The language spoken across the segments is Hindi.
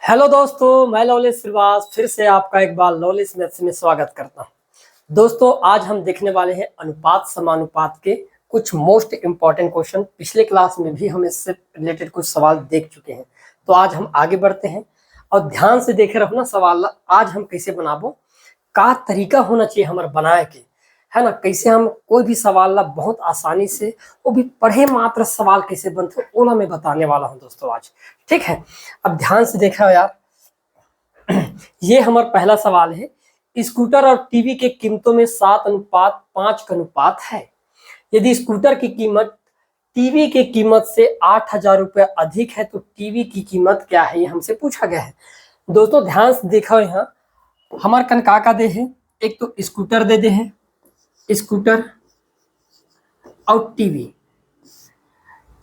हेलो दोस्तों, मैं लवलेश श्रीवास फिर से आपका एक बार लवलेश मैथ्स में स्वागत करता हूं। दोस्तों, आज हम देखने वाले हैं अनुपात समानुपात के कुछ मोस्ट इंपॉर्टेंट क्वेश्चन। पिछले क्लास में भी हम इससे रिलेटेड कुछ सवाल देख चुके हैं, तो आज हम आगे बढ़ते हैं और ध्यान से देखे रहो ना सवाल। आज हम कैसे बनाबो का तरीका होना चाहिए हमारे बनाए के, है ना। कैसे हम कोई भी सवाल ला बहुत आसानी से, वो भी पढ़े मात्र सवाल कैसे बनते ओला मैं बताने वाला हूं दोस्तों आज। ठीक है, अब ध्यान से देखा यार। ये हमारा पहला सवाल है। स्कूटर और टीवी के कीमतों में 7:5 का अनुपात है। यदि स्कूटर की कीमत टीवी की कीमत से 8,000 रुपये अधिक है तो टीवी की कीमत क्या है, ये हमसे पूछा गया है। दोस्तों ध्यान से देखो, यहाँ हमारे कन का दे है। एक तो स्कूटर दे है, स्कूटर और टीवी,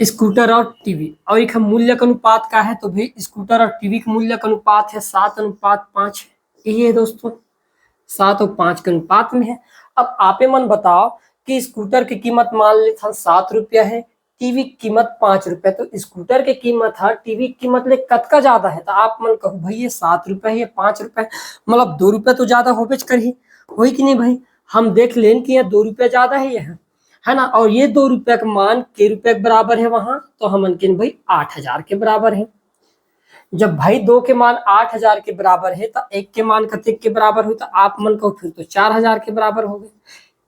स्कूटर और टीवी, और एक मूल्य का अनुपात का है, तो भाई स्कूटर और टीवी का मूल्य का अनुपात है 7:5। यही है दोस्तों, 7 और 5 के अनुपात में है। अब आपे मन बताओ कि स्कूटर की कीमत मान ले था 7 रुपया है, टीवी की कीमत 5 रुपया, तो स्कूटर की कीमत है टीवी की कीमत ले कतका ज्यादा है। तो आप मन कहो भाई ये 7 रुपया है, ये 5 रुपया, मतलब 2 रुपया तो ज्यादा हो बेच कर ही होई कि नहीं भाई। हम देख लें कि यह 2 रुपया ज्यादा है, यह है ना। और ये 2 रुपया का मान के रुपये के बराबर है वहां, तो हम अनकिन भाई 8,000 के बराबर है। जब भाई 2 के मान 8,000 के बराबर है तो 1 के मान कते के बराबर हुई, तो आप मन को फिर तो 4,000 के बराबर हो गए।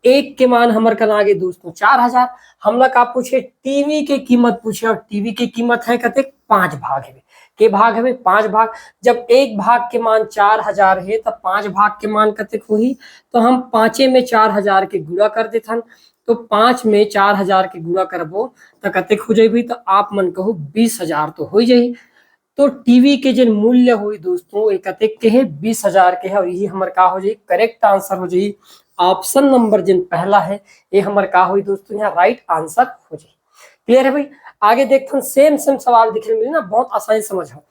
1 के मान हमारे कन आगे दोस्तों 4,000। हमला का पूछे टीवी की कीमत पूछे, और टीवी की कीमत है कते 5 भाग है के भाग है 5 भाग। जब 1 भाग के मान 4,000 है तो 5 भाग के मान कते हुई, तो हम 5 में 4,000 के गुणा कर देथन, तो 5 में 4,000 के गुणा करबो तो कते हो जाए, तो आप मन कहो 20,000 तो हो जाए। तो टीवी के जो मूल्य हुई दोस्तों एक कतेक के है 20,000 के है, और यही हमारे का हो जाए करेक्ट आंसर हो जाए। ऑप्शन नंबर जिन पहला है ये हमारे का हुई दोस्तों यहाँ राइट आंसर हो जाए। क्लियर है भाई। आगे देखते हैं, सेम सवाल दिखने मिले ना, बहुत आसानी समझो।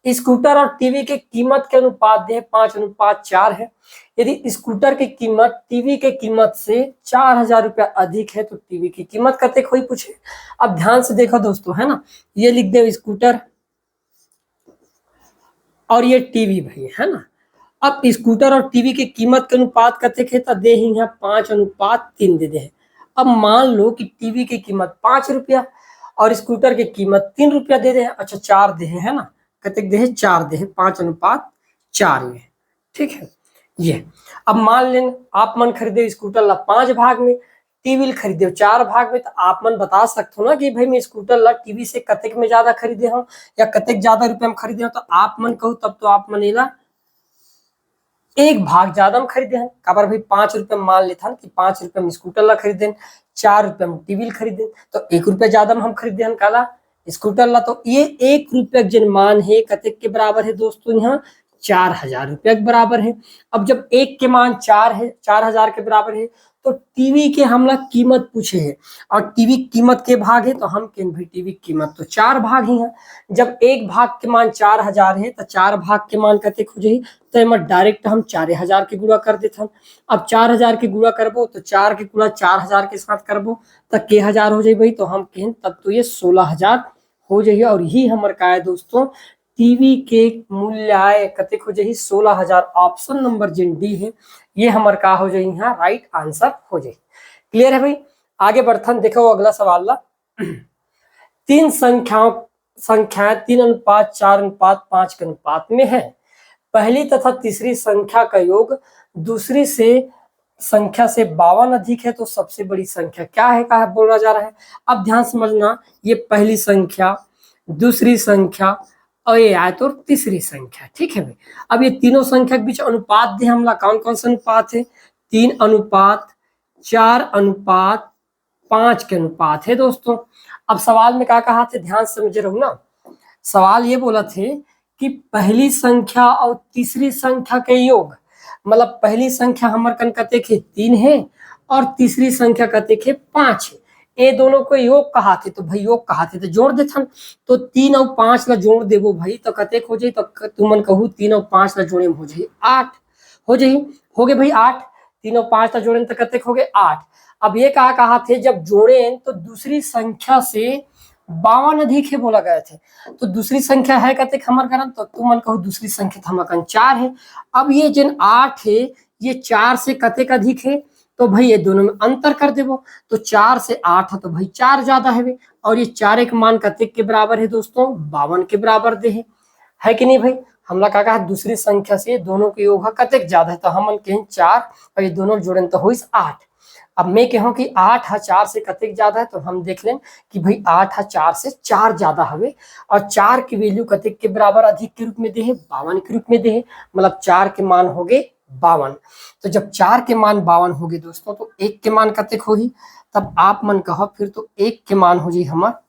स्कूटर और टीवी के कीमत के अनुपात दे 5:4 है। यदि स्कूटर की कीमत टीवी के कीमत से 4,000 रुपया अधिक है तो टीवी की कीमत कतेक हुई पूछे। अब ध्यान से देखो दोस्तों, है ना, ये लिख दे स्कूटर और ये टीवी भाई, है ना। अब स्कूटर और टीवी की कीमत के अनुपात कते थे तो दे ही यहाँ 5:3 दे दे। अब मान लो कि टीवी की कीमत 5 रुपया और स्कूटर की कीमत 3 रुपया दे दे। अच्छा 4 दे है ना, कते दे 4 दे 5:4 में। ठीक है ये। अब मान लें आप मन खरीदे स्कूटर ला 5 भाग में, टीवी खरीदे 4 भाग में, तो आप मन बता सकते हो ना कि भाई मैं स्कूटर ला टीवी से कतेक में ज्यादा खरीदे हूँ या कतेक ज्यादा रुपया में खरीदे हूँ। तो आप मन कहो तब तो आप मन ला 1 भाग ज्यादा में खरीदे हैं। काबर भाई 5 रुपये में मान लेता कि 5 रुपये में स्कूटर ला खरीदे, 4 रुपये में टीवी खरीदे, तो 1 रुपया ज्यादा में हम खरीदे हैं काला स्कूटर ला। तो ये 1 रुपया जिन मान है कतेक के बराबर है दोस्तों, यहाँ 4,000 रुपया के बराबर है। अब जब 1 के मान 4 है, 4,000 के बराबर है, तो टीवी के हमला कीमत पूछे है, और टीवी कीमत के भाग है तो हम के भी टीवी कीमत तो 4 भाग ही है। जब 1 भाग के मान 4,000 है तो 4 भाग के मान कते हो जाए, तो डायरेक्ट हम 4,000 के गुणा कर देते। अब 4,000 के गुणा करबो तो 4 के गुणा 4,000 के साथ करबो तो के हजार हो जाए भाई, तो हम कहें तब तो ये 16,000 हो जाइए। और यही हमारे का है दोस्तों टीवी के मूल्य कतेक हो जाए 16,000। ऑप्शन नंबर जिन डी है ये हमारे का हो जाए यहाँ राइट आंसर हो जाए। क्लियर है भाई। आगे बढ़थन देखो अगला सवाल ला। 3 संख्याएं 3:4:5 के अनुपात में है। पहली तथा तीसरी संख्या का योग दूसरी से संख्या से 52 अधिक है तो सबसे बड़ी संख्या क्या है, का बोला जा रहा है। अब ध्यान समझना, ये पहली संख्या, दूसरी संख्या और ये आए तो तीसरी संख्या। ठीक है भाई। अब ये तीनों संख्या के बीच अनुपात दे हमला, कौन कौन सा अनुपात है, 3:4:5 के अनुपात है दोस्तों। अब सवाल में क्या कहा थे, ध्यान से समझे रहो ना। सवाल ये बोला थे कि पहली संख्या और तीसरी संख्या के योग, मतलब पहली संख्या हमारे कन कते के 3 है और तीसरी संख्या कते के 5 है। ये दोनों को योग कहा थे, तो भाई योग कहा थे तो जोड़ देथन। तो 3 और 5 ला जोड़ देबो भाई तो कतेक हो जाए, तो तुमन कहू 3 और 5 ला जोड़े में हो जाए 8 हो जाए। हो गए भाई 8, 3 और 5 ला जोड़े तो कतेक हो गए 8। अब ये कहा थे जब जोड़े तो दूसरी संख्या से 52 अधिक है बोला गया थे। तो दूसरी संख्या है कहते हमार करन, तो तुम मन कहो दूसरी संख्या हमार करन 4 है। अब ये जिन 8 है ये 4 से कतेक अधिक है, तो भाई ये दोनों में अंतर कर देवो, तो 4 से 8 है तो भाई 4 ज्यादा है। और ये 4 एक मान कतेक के बराबर है दोस्तों, 52 के बराबर दे है कि नहीं भाई। हमला का कहा दूसरी संख्या से दोनों के योग कतेक ज्यादा है, तो हम कहें 4 और ये दोनों जोड़े तो हुई 8। अब मैं कहूँ कि 8 है 4 से कतेक ज्यादा है, तो हम देख लें कि भाई 8 है 4 से 4 ज्यादा हवे। और 4 की वैल्यू कतेक के बराबर अधिक के रूप में दे है, 52 के रूप में दे है। मतलब 4 के मान हो गए 52। तो जब 4 के मान 52 हो गए दोस्तों, तो 1 के मान कतेक होगी, तब आप मन कहो फिर तो 1 के मान हो जी हमार,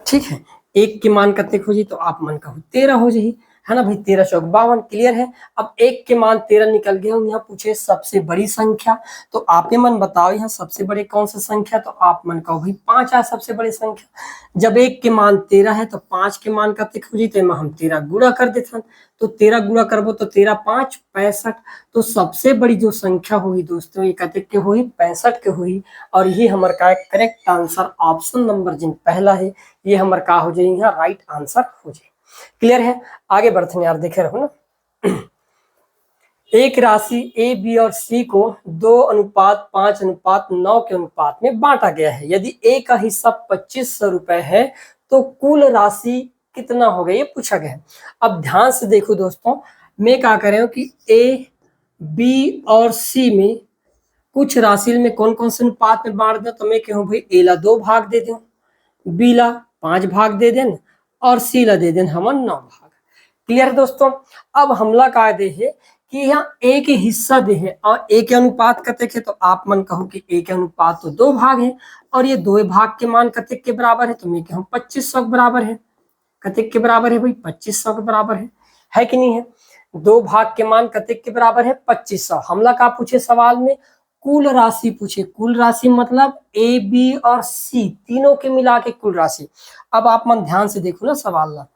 ठीक है। 1 के मान कतेक हो जी, तो आप मन कहो 13 हो जाही, है ना भाई। 13 चौक 52, क्लियर है। अब 1 के मान 13 निकल गए। यहाँ पूछे सबसे बड़ी संख्या, तो आप मन बताओ यहाँ सबसे बड़े कौन सा संख्या, तो आप मन कहो भाई 5 है सबसे बड़ी संख्या। जब 1 के मान 13 है तो 5 के मान कतेक हो जी, तो हम 13 गुणा कर देते, तो 13 गुणा करबो तो 13 5 65। तो सबसे बड़ी जो संख्या हुई दोस्तों ये कतेक के हुई, 65 के हुई। और ये हमारे का करेक्ट आंसर ऑप्शन नंबर जिन पहला है ये हमारे का हो जाए यहाँ राइट आंसर हो जाए। क्लियर है। आगे बढ़ते हैं यार, देखे रहो ना। एक राशि ए बी और सी को 2:5:9 के अनुपात में बांटा गया है। यदि ए का हिस्सा 2500 रुपए है तो कुल राशि कितना हो गया, ये पूछा गया है। अब ध्यान से देखो दोस्तों, मैं क्या कर रहा हूँ कि ए बी और सी में कुछ राशि में कौन कौन से अनुपात में बांट दो, तो मैं कहूँ भाई ए ला 2 भाग दे दो, बी ला 5 भाग दे देन और सी ला दे देन हम 9 भाग। क्लियर दोस्तों। अब हमला का दे है कि यहाँ ए के हिस्सा दे है और ए के अनुपात कतेक है, तो आप मन कहो कि ए के अनुपात तो 2 भाग है और ये 2 भाग के मान कतेक के बराबर है, तो मैं कहूँ 2500 के बराबर है। कतेक के बराबर है भाई, 2500 के बराबर है कि नहीं है। 2 भाग के मान कतेक के बराबर है, 2500। हमला का पूछे सवाल में कुल राशि पूछे, कुल राशि मतलब ए बी और सी तीनों के मिला के कुल राशि। अब आप मन ध्यान से देखो ना सवाल ला।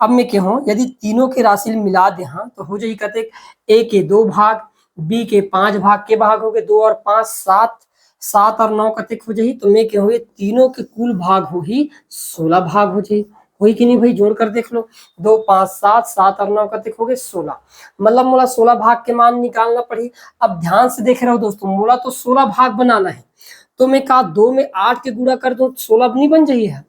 अब मैं कहूँ यदि तीनों के राशि मिला दे हाँ, तो हो जाए कतेक, ए के 2 भाग, बी के 5 भाग के भाग हो गए 2 और 5 7, 7 और 9 कतेक हो जाए, तो मैं कहूँ तीनों के कुल भाग हो ही 16 भाग हो जाए। हुई कि नहीं भाई, जोड़ कर देख लो। 2 5 7, 7 और 9 कतेक हो गए 16। मतलब मोला 16 भाग के मान निकालना पड़ी। अब ध्यान से देख रहे हो दोस्तों, मोला तो 16 भाग बनाना है, तो मैं कहा 2 में 8 के गुणा कर दो 16 नहीं बन जाइए है।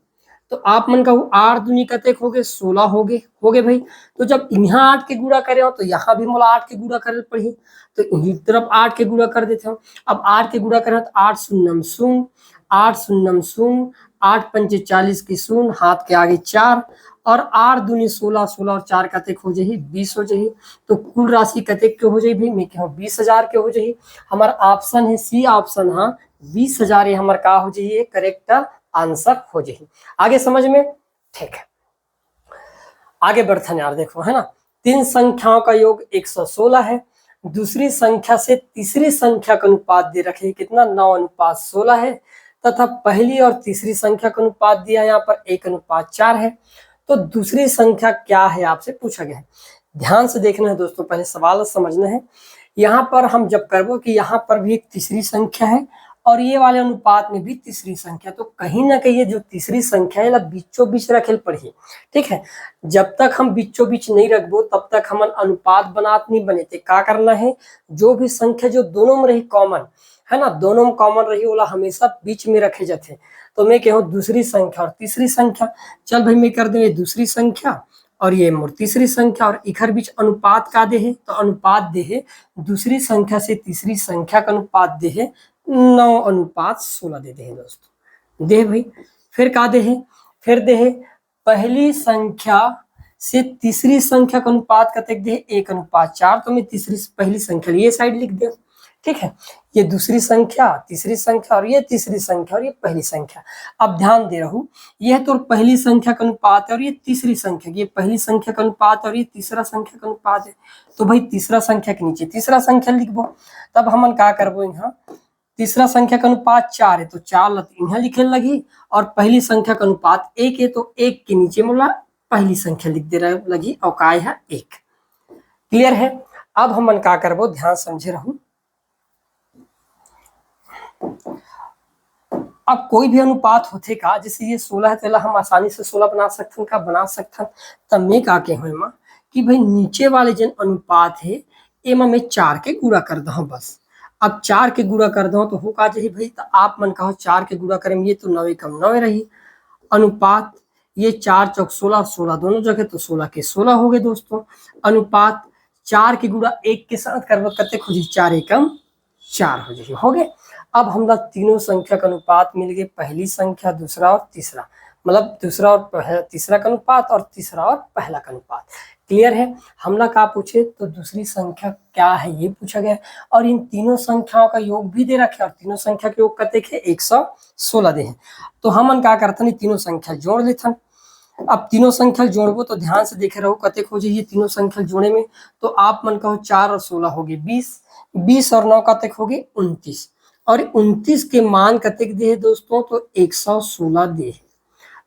तो आप मन कहूँ 8 दूनी कतेक हो गए 16 हो गए भाई। तो जब यहाँ 8 के गुणा करे हो तो यहाँ भी मोला 8 के गुणा करे पड़ी, तो इन्हीं तरफ 8 के गुणा कर देते हो। अब 8 के गुणा करे तो 8 शून्यम शून्य, 8 शून्यम शून्य, 8 पंचे 40 की शून्य, हाथ के आगे 4 और 8 दूनी 16, 16 और 4 कतेक हो जाए 20 हो जाए। तो कुल राशि कतेक के हो जाए भाई, मैं कहूँ 20,000 के हो जाए। हमारा ऑप्शन है सी ऑप्शन, हाँ 20,000 ये हमारा का हो जाए करेक्ट आंसर हो जाए। आगे समझ में, ठीक है। आगे बढ़ते यार, देखो है ना, 3 संख्याओं का योग 116 है। दूसरी संख्या से तीसरी संख्या का अनुपात दे रखे कितना, 9:16 है। तथा पहली और तीसरी संख्या का अनुपात दिया यहाँ पर 1:4 है। तो दूसरी संख्या क्या है आपसे पूछा गया है। ध्यान से देखना है दोस्तों, पहले सवाल समझना है। यहाँ पर हम जब करबो कि यहाँ पर भी एक तीसरी संख्या है और ये वाले अनुपात में भी तीसरी संख्या, तो कहीं ना कहीं ये जो तीसरी संख्या है बीचों बीच रखेल पड़ी, ठीक है। जब तक हम बीचों बीच नहीं रखबो तब तक हम अनुपात बनात नहीं बने थे। क्या करना है, जो भी संख्या जो दोनों में रही कॉमन है ना, दोनों में कॉमन रही वाला हमेशा बीच में रखे जाते। तो मैं कहूँ दूसरी संख्या और तीसरी संख्या, चल भाई मैं कर दे दूसरी संख्या और ये मोर तीसरी संख्या और इखर बीच अनुपात का दे है, तो अनुपात दे है दूसरी संख्या से तीसरी संख्या का अनुपात दे है 9:16 देते हैं दोस्तों। दे भाई फिर का दे है, फिर दे है पहली संख्या से तीसरी संख्या का अनुपात कतेक दे 1:4। तो मैं तीसरी पहली संख्या ये साइड लिख दे, ठीक है। ये दूसरी संख्या, तीसरी संख्या और ये तीसरी संख्या और ये पहली संख्या। अब ध्यान दे रहूं, यह तो पहली संख्या का अनुपात है और ये तीसरी संख्या, ये पहली संख्या का अनुपात और ये तीसरा संख्या का अनुपात है। तो भाई तीसरा संख्या के नीचे तीसरा संख्या लिखबो। तब हम क्या करबो, यहाँ तीसरा संख्या का अनुपात 4 है तो 4 यहाँ लिखे लगी और पहली संख्या का अनुपात 1 है तो 1 के नीचे मोला पहली संख्या लिख दे लगी और का है 1। क्लियर है। अब हम क्या करबो, ध्यान समझे रहूं। अब कोई भी अनुपात होते का, जैसे ये 16 है तो हम आसानी से 16 बना सकते का बना सकते, तब मैं का के हुए माँ कि भाई नीचे वाले जन अनुपात है एमा में 4 के गुणा कर दो बस। अब 4 के गुणा कर दो तो हो का जाही भाई, तो आप मन कहो 4 के गुणा करें ये तो 9 कम 9 रही अनुपात, ये 4 चौक 16 और 16 दोनों जगह तो 16 के 16 हो गए दोस्तों। अनुपात 4 के गुणा 1 के साथ करब कते खोजी 4 एकम 4 हो जाए, हो गए। अब हम लोग तीनों संख्या का अनुपात मिल गए, पहली संख्या, दूसरा और तीसरा, मतलब दूसरा और तीसरा का अनुपात और तीसरा और पहला का अनुपात। क्लियर है। हम लोग का पूछे तो दूसरी संख्या क्या है ये पूछा गया, और इन तीनों संख्याओं का योग भी दे रखे, और तीनों संख्या के योग कते है 116 दे हैं। तो हम क्या करते तीनों संख्या जोड़ लेते। अब तीनों संख्या जोड़बो तो ध्यान से देखे रहो कते हो जाइए तीनों संख्या जोड़े में, तो आप मन कहो 4 और 16 हो गए 20, 20 और 9 कते हो गए 29, और 29 के मान कते दे है दोस्तों, तो 116 दे है।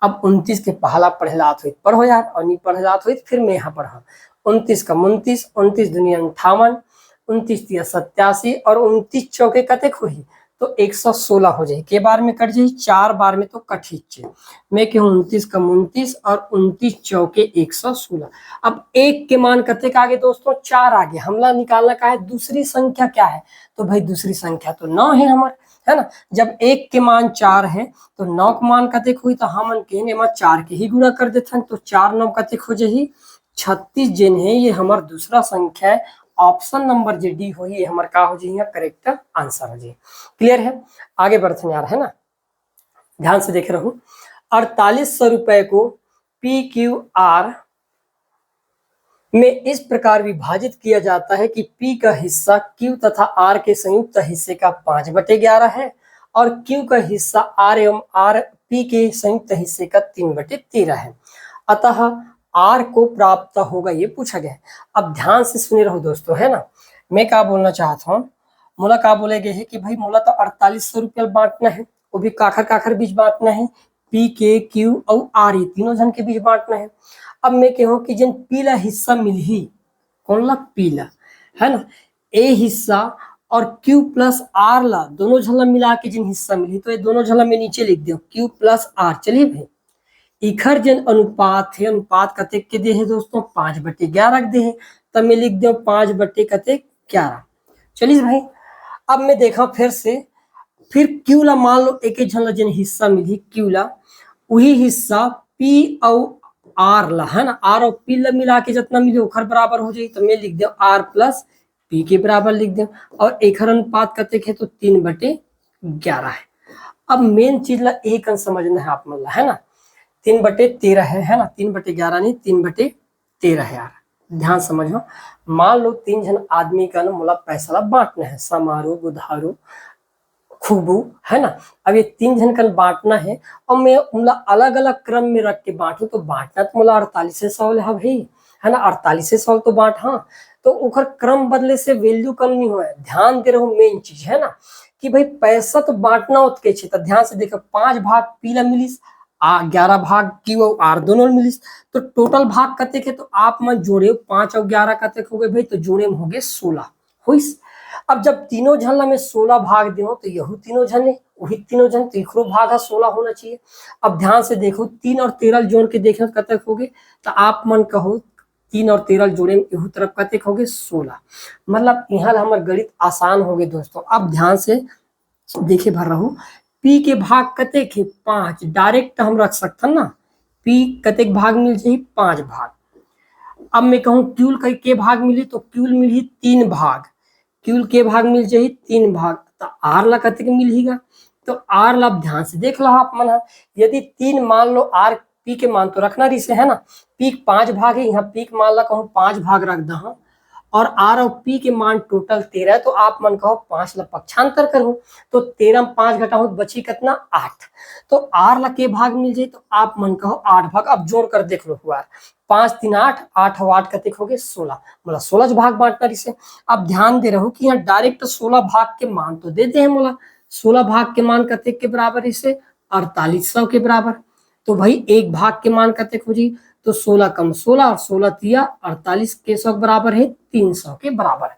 अब 29 के पहला पढ़लात हुई पढ़ो यार, और नहीं पढ़लात हुई फिर मैं यहाँ पढ़ा। 29 का 29, 29 दुनिया 58, 29 तिया 87, और 29 चौके कते हुई तो 116 हो जाए। के बार में कट जाए 4 बार में तो कठिचे मैं कहूँ 29 का 29 और 29 चौके 116। अब 1 के मान कते का आगे दोस्तों 4 आगे, हमला निकालना का है दूसरी संख्या क्या है, तो भाई दूसरी संख्या तो 9 है हमारे, है ना। जब 1 के मान 4 है तो 9 के मान कते हुई, तो हम कहने 4 के ही गुणा कर देते हैं, तो 4 9 कते हो जाही 36 जिन है, ये हमारा दूसरा संख्या है। ऑप्शन नंबर जे डी हो ये हमारा का हो जाए करेक्ट आंसर हो जाए। क्लियर है। आगे बढ़ते यार, है ना, ध्यान से देख रहो। 4800 रुपए को PQR में इस प्रकार विभाजित किया जाता है कि P का हिस्सा Q तथा R के संयुक्त हिस्से का 5/11 है, और Q का हिस्सा R एवं R P के संयुक्त हिस्से का 3/13 है। अतः R को प्राप्त होगा, ये पूछा गया है। अब ध्यान से सुने रहो दोस्तों, है ना। मैं क्या बोलना चाहता हूँ, मोला क्या बोले गए है कि भाई मोला तो 4800 रुपया बांटना है, वो भी काखर काखर बीच बांटना है, P के Q और R तीनों जन के बीच बांटना है। अब मैं कहूँ कि जिन पीला हिस्सा मिलही, कौन ला पीला, है ना, ए हिस्सा और Q प्लस R ला दोनों झला मिला के जिन हिस्सा मिली, तो ये दोनों झला में नीचे लिख दो Q प्लस R। चलिए भाई इखर जन अनुपात है, अनुपात कते के दे है दोस्तों 5/11 दे है, तब मैं लिख दो 5/11। चलिए भाई अब मैं देखा फिर से, फिर Q ला मान लो एक झन जन हिस्सा मिली Q ला, वही हिस्सा P और R ला, है ना, R और P ला मिला के जितना मिले ओखर बराबर हो जाए, तो मैं लिख दो R प्लस P के बराबर लिख दो, और एखर अनुपात कते है तो 3/11 है। अब मेन चीज ला एक समझना है आप मतलब, है ना, 3/13 है ना, 3/11 नहीं 3/13 है यार, ध्यान समझो। मान लो 3 जन आदमी का ना मोला पैसा ला बांटना है, समारोह बुधारू खूबू, है ना। अब ये 3 जन का बांटना है, और मैं मोला अलग अलग क्रम में रख के बांटू, तो बांटना तो मोला 4800 है भाई, है ना, 4800 तो बांट, हाँ, तो उखर क्रम बदले से वैल्यू कम नहीं हुआ है। ध्यान दे रहो मेन चीज, है ना, कि भाई पैसा तो बांटना होते के, तो ध्यान से देखो 5 भाग पीला मिलिस, 11 भाग Q और R दोनों मिलिस, तो टोटल भाग कते के, तो आप मन जोड़े 5 और 11 कते हो गए भाई, तो जोड़े में हो गए 16 हुईस। अब जब तीनों झन में 16 भाग दो, तो यहू तीनों झन है, वही तीनों झन तीसरो भाग है 16 होना चाहिए। अब ध्यान से देखो 3 और 13 जोड़ के देखो कते हो गए, तो आप मन कहो 3 और 13 जोड़े में यहू तरफ कते हो गए 16, मतलब यहाँ हमारे गणित आसान हो गए दोस्तों। अब ध्यान से देखे भर रहो, P के भाग कते के 5 डायरेक्ट हम रख सकते ना, P कते भाग मिल जाए 5 भाग। अब मैं कहूँ क्यूल के भाग मिली, तो क्यूल मिली 3 भाग, क्यूल के भाग मिल जाए 3 भाग, तो आर ला कते मिलेगा, तो आर ला ध्यान से देख लो आप मन, यदि 3 मान लो आर पी के मान तो रखना रही से, है ना, पी 5 भाग है, यहाँ पी के मान ला कहूँ 5 भाग रख दो, और आर और पी के मान टोटल 13 है, तो आप मन कहो 5 ला पक्षांतर करूं, तो 13 में 5 घटाओ बची कितना 8, तो आर ला के भाग मिल जाए, तो आप मन कहो 8 भाग। अब जोड़ कर देख लो हुआ 5 3 8, 8 और 8 कते हो गए 16, मतलब 16 भाग बांटना इसे। अब ध्यान दे रहो कि यहाँ डायरेक्ट 16 भाग के मान तो देते हैं मोला, 16 भाग के मान कते के बराबर इसे 4800 के बराबर, तो भाई एक भाग के मान कते हो जी, तो 16 कम 16 और 16 तिया 48 के 100 बराबर है 300 के बराबर।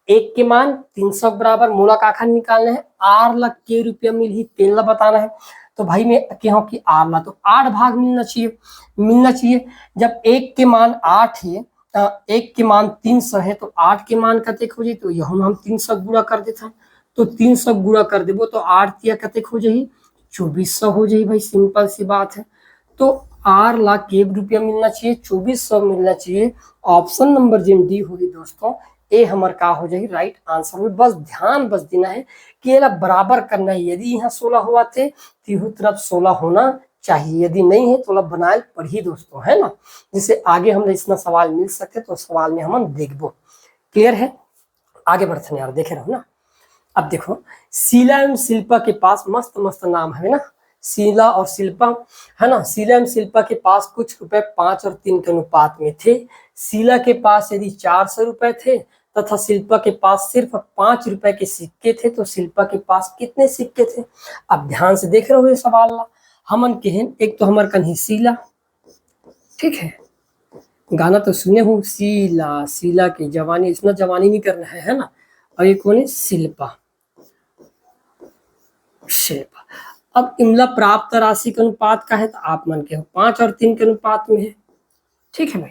एक के मान 300 बराबर मूला का आखा निकालना है, आर ला के रुपया मिल ही तेल ला बताना है। तो भाई मैं कहूँ कि आर ला तो 8 भाग मिलना चाहिए। जब एक के मान 8 है, एक के मान 300 है, तो 8 के मान कतेक हो जाए, तो यहाँ हम 300 गुणा कर देता, तो 300 गुणा कर देबो तो 8 तिया कतेक हो जाए, 2400 हो जाए। भाई सिंपल सी बात है। तो आर लाख के रुपया मिलना चाहिए, 2400 मिलना चाहिए। ऑप्शन नंबर जिन डी होगी दोस्तों, ए हमार का हो जाए राइट आंसर में। बस ध्यान बस देना है कि ये बराबर करना है। यदि यहाँ 16 हुआ थे तो तरफ 16 होना चाहिए, यदि नहीं है तो बनाए पढ़ी दोस्तों, है ना, जिससे आगे हम इतना सवाल मिल सके। तो सवाल में हम देखबो। क्लियर है, आगे बढ़ते यार, देखे रहो ना। अब देखो, शीला एवं शिल्पा के पास मस्त मस्त नाम है ना, शीला और शिल्पा, है ना। शीला एवं शिल्पा के पास कुछ रुपए 5 और 3 के अनुपात में थे। शीला के पास यदि 400 रुपए थे तथा शिल्पा के पास सिर्फ 5 रुपए के सिक्के थे, तो शिल्पा के पास कितने सिक्के थे। अब ध्यान से देख रहे हो ये सवाल ला। हमन केहन, एक तो हमार कन्ही शीला, ठीक है, गाना तो सुने हो, शीला शीला की जवानी, इतना जवानी नहीं करना है ना। और एक कौन है, शिल्पा। अब इमला प्राप्त राशि के अनुपात का है, तो आप मन के हो 5 और 3 के अनुपात में है, ठीक है भाई,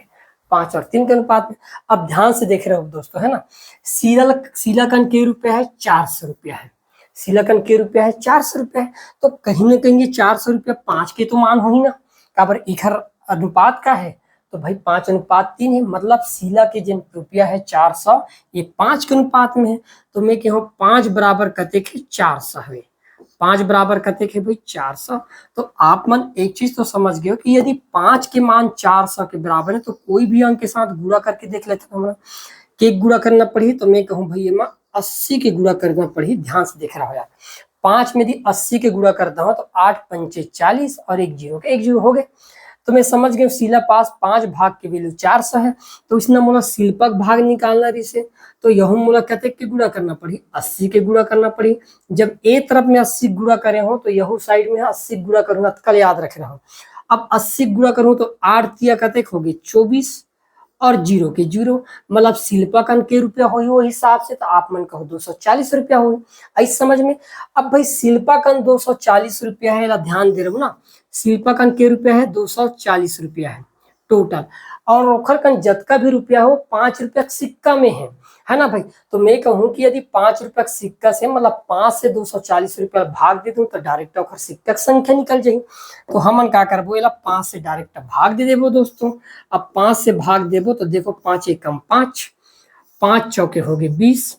5 और 3 के अनुपात में। अब ध्यान से देख रहे हो दोस्तों, है ना। शीलाकन के रुपया है 400 रुपया है, शीलाकन के रुपया है 400 रुपया है। तो कहीं ना कहीं ये 400 रुपया 5 के तो मान हो ही ना, काबर इधर अनुपात का है, तो भाई 5 अनुपात 3 है, मतलब शीला के जिन रुपया है 400, ये 5 के अनुपात में है। तो मैं कहूँ 5 बराबर कतेक है, 400 है। 5 बराबर कतेक है भाई, 400। तो आप मन एक चीज तो समझ गए हो कि यदि 5 के मान 400 के बराबर है, तो कोई भी अंक के साथ गुणा करके देख लेते हैं। हमारा के गुणा करना पड़ी, तो मैं कहूँ भाई ये 80 के गुणा करना पड़ी। ध्यान से देख रहा हो यार, 5 में यदि 80 के गुणा करता हूँ तो 8 पंचे 40 और एक जीरो हो गए। तो मैं समझ गया शीला पास 5 भाग के वैल्यू 400 है, तो इसने मोला शिल्पक भाग निकालना रही से, तो यहू मोला कतेक के गुणा करना पड़ी, 80 के गुणा करना पड़ी। जब ए तरफ में 80 गुणा करे हो, तो यहू साइड में 80 गुणा करूंगा, कल याद रख रहा हूँ। अब 80 गुणा करूँ तो 8 तिया कतेक होगी 24 और जीरो के जीरो, मतलब शिल्पकन के रुपया हो वो हिसाब से, तो आप मन कहो 240 रुपया हो। ऐसे समझ में। अब भाई शिल्पकन 240 रुपया है, ध्यान दे रहे हो ना, शिल्पकन के रुपया है 240 रुपया है टोटल, और ओखर कन जतका भी रुपया हो 5 रुपया सिक्का में है ना भाई। तो मैं कहूँ कि यदि 5 रुपया सिक्का से, मतलब 5 से 240 रुपया भाग दे दूं, तो डायरेक्ट ओखर सिक्का की संख्या निकल जाएगी। तो हमन का करबो, 5 से डायरेक्ट भाग दे देबो दोस्तों। अब 5 से भाग देबो तो देखो 5 एकम 5, 5 चौके हो गए 20,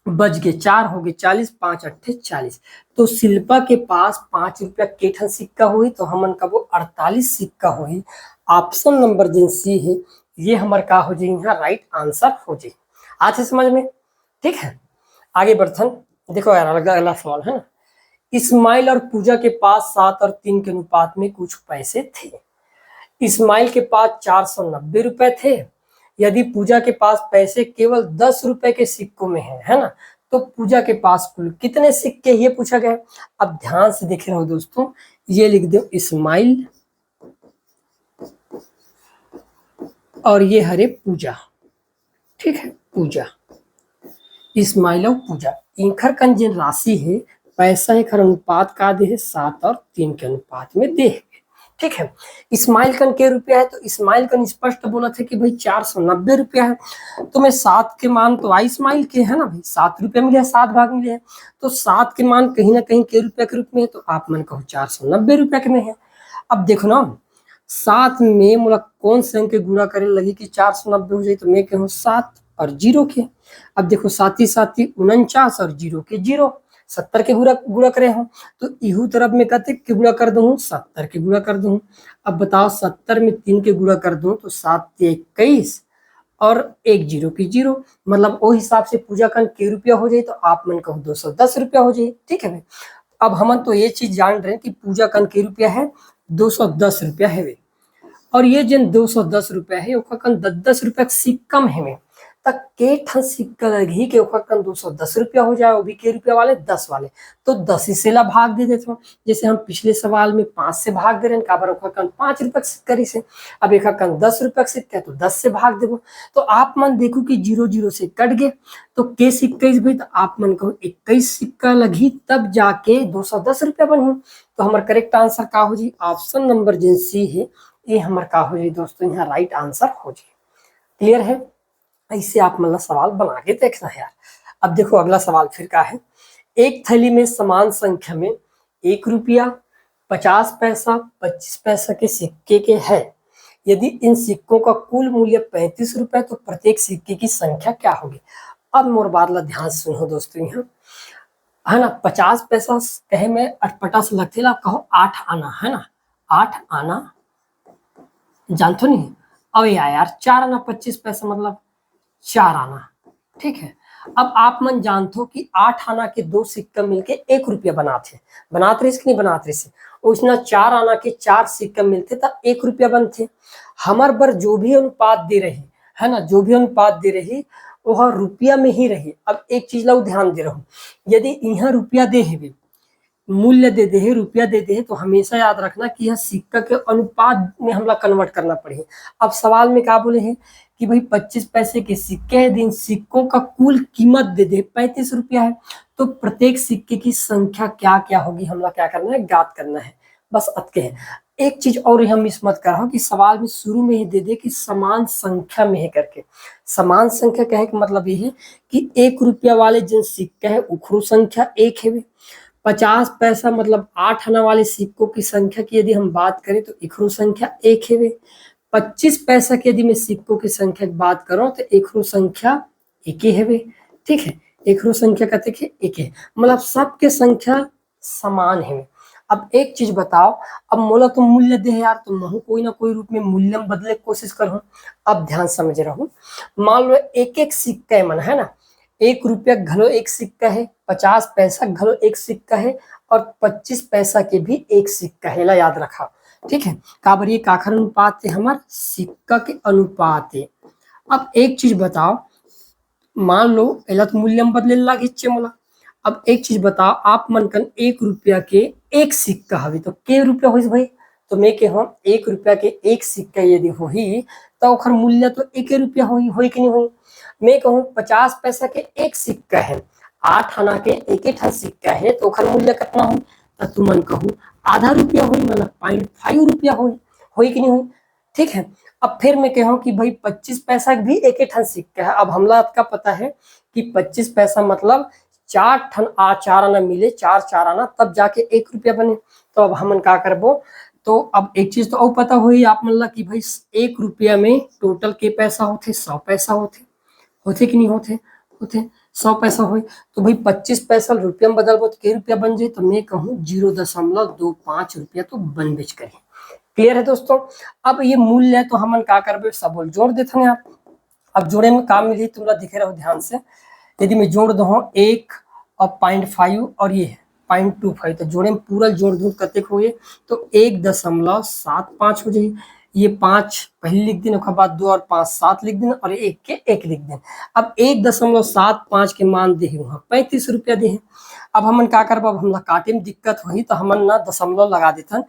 बज गए 4 हो गए 40, 5 अट्ठे 40। तो शिल्पा के पास 5 रुपया केठन सिक्का हुई, तो हमन का वो 48 सिक्का हुई। ऑप्शन नंबर जिन सी है, ये हमारे का हो जाए यहाँ राइट आंसर हो जाए। आज से समझ में, ठीक है। आगे बढ़थन, देखो यार अगला सवाल है ना। इस्माइल और पूजा के पास 7 और 3 के अनुपात में कुछ पैसे थे। इस्माइल के पास 490 रुपए थे। यदि पूजा के पास पैसे केवल 10 रुपए के सिक्कों में है ना, तो पूजा के पास कुल कितने सिक्के, ये पूछा गया। अब ध्यान से देख रहे हो दोस्तों, ये लिख दो इस्माइल और ये हरे पूजा, ठीक है, पूजा, इस्माइल और पूजा, इंखर कन जिन राशि है पैसा एक अनुपात का दे है 7 और 3 के अनुपात में दे, ठीक है। इस्माइल कन के रुपया है, तो इस्माइल कन स्पष्ट बोला था कि भाई 490 रुपया है। तो मैं 7 के मान तो आई इस्माइल के है ना भाई, 7 रुपया मिले हैं, 7 भाग मिले हैं, तो 7 के मान कहीं ना कहीं के रुपया के रूप में है, तो आप मन कहो 490 रुपया के में है। अब देखो ना, 7 में मुला कौन से अंक के गुणा करे लगी कि 490 हो जाए, तो मैं कहूँ 7 और 0 के। अब देखो 7 7 49 और 0 के 0, 70 के गुणा करे हो, तो इहू तरफ में कते के गुणा कर दूं, 70 के गुणा कर दूं। अब बताओ 70 में 3 के गुणा कर दूं, तो 7 21 और एक 0 की 0, मतलब वो हिसाब से पूजा कन के रुपया हो जाए, तो आप मन कहो 210 रुपया हो जाए, ठीक है भाई। अब हम तो ये चीज जान रहे हैं कि पूजा कन के रुपया है 210 रुपया है, और ये जिन 210 रुपया है, कन 10 रुपया सिक्कम है, तक के ठन सिक्का लगी के ओकर कन 210 रुपया हो जाए, वो भी के रुपया वाले 10 वाले, तो 10 से ला भाग दे देते हो। जैसे हम पिछले सवाल में 5 से भाग दे रहे हैं, काबर ओकर कन 5 रुपया सिक्का रही से, अब एक कन 10 रुपया सिक्का है तो 10 से भाग देबो। तो आप मन देखो कि 0 से कट गए, तो के सिक्का भाई, तो आप मन कहो 21 सिक्का लगी तब जाके 210 रुपया बनी। तो हमारा करेक्ट आंसर का हो जी, ऑप्शन नंबर जिन सी है ये हमारा का हो जी दोस्तों, यहाँ राइट आंसर हो जी। क्लियर है? ऐसे आप मतलब सवाल बना के देखना है यार। अब देखो अगला सवाल फिर का है, एक थैली में समान संख्या में 1 रुपया, 50 पैसा, 25 पैसा के सिक्के के हैं। यदि इन सिक्कों का कुल मूल्य 35 रुपए, तो प्रत्येक सिक्के की संख्या क्या होगी? अब मोर बात ला ध्यान सुनो दोस्तों, यहाँ है ना 50 पैसा कहे में अटपटा से लगते ला, कहो 8 आना है ना, 8 आना जानते नहीं। अब यार 4 आना 25 पैसा मतलब 4 आना, ठीक है। अब आप मन जानते हो कि 8 आना के 2 सिक्का मिलके 1 रुपया बनाते रहे नहीं बनाते से, उसना 4 आना के 4 सिक्का मिलते तो 1 रुपया बनते। हमार बर जो भी अनुपात दे रही है ना, जो भी अनुपात दे रही वह रुपया में ही रही। अब एक चीज ला ध्यान दे रहा हूँ, यदि यहाँ रुपया दे है, मूल्य दे दे, रुपया दे दे, तो हमेशा याद रखना कि यह सिक्का के अनुपात में हमला कन्वर्ट करना पड़े। अब सवाल में क्या बोले हैं कि भाई 25 पैसे के सिक्के हैं, दिन सिक्कों का कुल कीमत दे दे 35 रुपया है, तो प्रत्येक सिक्के की संख्या क्या क्या होगी हमला क्या करना है, ज्ञात करना है, बस अतके है। एक चीज और हम मिस मत कर रहा हूँ कि सवाल में शुरू में ही दे दे कि समान संख्या में है करके। समान संख्या कहे का मतलब ये है कि 1 रुपया वाले जिन सिक्का है उखरू संख्या 1 है। 50 पैसा मतलब 8 आना वाले सिक्कों की संख्या की यदि हम बात करें तो इखरू संख्या 1 है। 25 पैसा की यदि मैं सिक्कों की संख्या की बात करूं तो इखरू संख्या 1 है, ठीक है। इखरू संख्या कहते हैं 1 है, मतलब सबके संख्या समान है। अब एक चीज बताओ, अब मोला तो मूल्य दे यार, तो मैं कोई ना कोई रूप में मूल्य में बदले की कोशिश करूं। अब ध्यान समझ रहा हूं, मान लो एक एक सिक्का मन है ना, 1 रुपया घलो एक सिक्का है, 50 पैसा घलो एक सिक्का है, और 25 पैसा के भी एक सिक्का है, ला याद रखा, ठीक है। काबर ये काखर अनुपात है, हमार सिक्का के अनुपात है। अब एक चीज बताओ, मान लो एला तो मूल्य में बदले ला घिच्चे मोला। अब एक चीज बताओ, आप मन कन 1 रुपया के एक सिक्का हवे तो के रुपया होइस भाई? तो मैं के हम 1 रुपया के एक सिक्का यदि होही तो ओखर मूल्य तो 1 रुपया होई कि नहीं होई। मैं कहूँ 50 पैसा के एक सिक्का है, 8 आना के एक सिक्का है, तो ओखर मूल्य कितना हो? तो तुमन कहूँ आधा रुपया होई, मतलब 0.5 रुपया होई कि नहीं होई, ठीक है। अब फिर मैं कहूँ कि भाई 25 पैसा भी एक सिक्का है। अब हमला का पता है कि 25 पैसा मतलब 4 आना मिले, 4 आना तब जाके 1 रुपया बने। तो अब हमन का करबो, तो अब एक चीज तो और पता हुई आप मन ला कि भाई 1 रुपया में टोटल के पैसा होते, 100 पैसा होते कि नहीं होते? 100 पैसा हो, तो भाई 25 पैसा रुपया में बदलबो तो के रुपया बन जाए? तो मैं कहूँ 0.25 रुपया तो बन बेच करें। क्लियर है दोस्तों? अब ये मूल्य है तो हमन का करबे, सब जोड़ देते हैं आप। अब जोड़े में काम मिली तुमला दिखे रहो ध्यान से, यदि मैं जोड़ दो 1 और 0.5 और ये 0.25, तो जोड़े में पूरा जोड़ दूं कते हो ये, तो 1.75 हो जाए। ये 5 पहले लिख दिन, उसके बाद 2 और 5 7 लिख दिन, और 1 के 1 लिख दिन। अब 1.75 के मान दे वहाँ 35 रुपया दे। अब हमन का करब, अब हमला काटे में दिक्कत हुई तो हमन ना दशमलव लगा देथन,